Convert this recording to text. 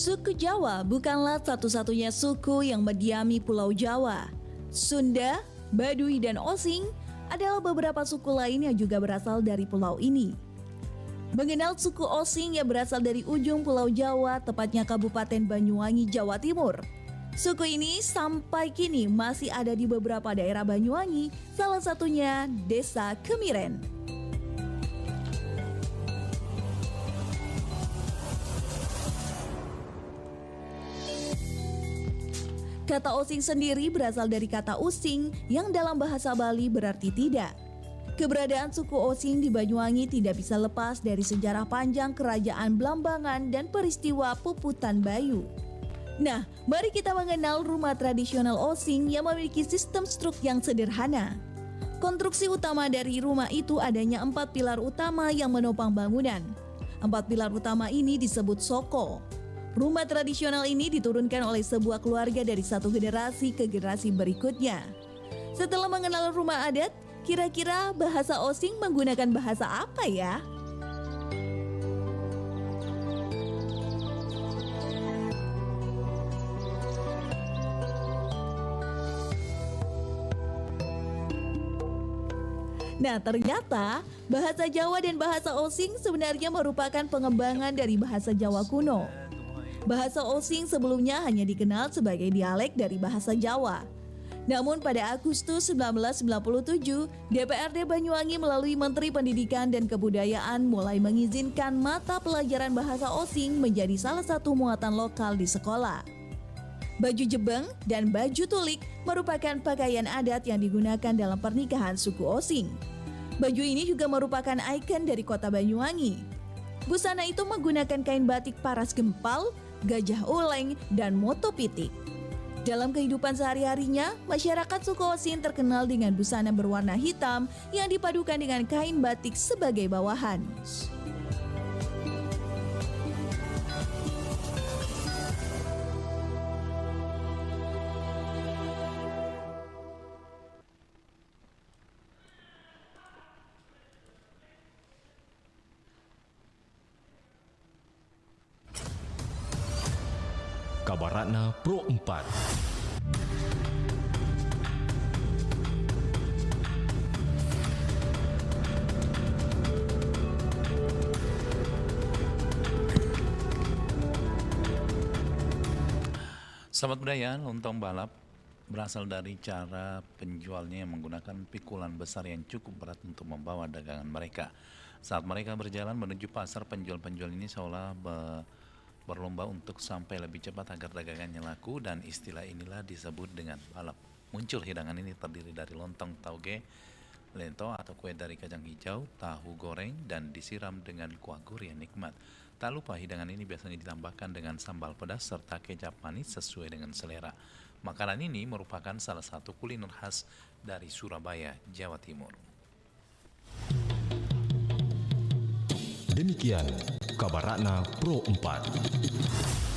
Suku Jawa bukanlah satu-satunya suku yang mendiami Pulau Jawa. Sunda, Baduy, dan Osing adalah beberapa suku lain yang juga berasal dari pulau ini. Mengenal suku Osing yang berasal dari ujung Pulau Jawa, tepatnya Kabupaten Banyuwangi, Jawa Timur. Suku ini sampai kini masih ada di beberapa daerah Banyuwangi, salah satunya Desa Kemiren. Kata Osing sendiri berasal dari kata using yang dalam bahasa Bali berarti tidak. Keberadaan suku Osing di Banyuwangi tidak bisa lepas dari sejarah panjang kerajaan Blambangan dan peristiwa Puputan Bayu. Nah, mari kita mengenal rumah tradisional Osing yang memiliki sistem struk yang sederhana. Konstruksi utama dari rumah itu adanya 4 pilar utama yang menopang bangunan. 4 pilar utama ini disebut soko. Rumah tradisional ini diturunkan oleh sebuah keluarga dari satu generasi ke generasi berikutnya. Setelah mengenal rumah adat, kira-kira bahasa Osing menggunakan bahasa apa ya? Nah, ternyata bahasa Jawa dan bahasa Osing sebenarnya merupakan pengembangan dari bahasa Jawa kuno. Bahasa Osing sebelumnya hanya dikenal sebagai dialek dari bahasa Jawa. Namun pada Agustus 1997, DPRD Banyuwangi melalui Menteri Pendidikan dan Kebudayaan mulai mengizinkan mata pelajaran bahasa Osing menjadi salah satu muatan lokal di sekolah. Baju jebeng dan baju tulik merupakan pakaian adat yang digunakan dalam pernikahan suku Osing. Baju ini juga merupakan ikon dari kota Banyuwangi. Busana itu menggunakan kain batik paras gempal, gajah uleng, dan moto pitik. Dalam kehidupan sehari-harinya, masyarakat suku Osing terkenal dengan busana berwarna hitam yang dipadukan dengan kain batik sebagai bawahan. Kabaratna Pro 4. Sahabat budaya, lontong balap berasal dari cara penjualnya yang menggunakan pikulan besar yang cukup berat untuk membawa dagangan mereka. Saat mereka berjalan menuju pasar, penjual-penjual ini seolah berlomba untuk sampai lebih cepat agar dagangannya laku, dan istilah inilah disebut dengan balap. Muncul hidangan ini terdiri dari lontong tauge, lento atau kue dari kacang hijau, tahu goreng, dan disiram dengan kuah gurih yang nikmat. Tak lupa hidangan ini biasanya ditambahkan dengan sambal pedas serta kecap manis sesuai dengan selera. Makanan ini merupakan salah satu kuliner khas dari Surabaya, Jawa Timur. Demikian Kabaratna Pro 4.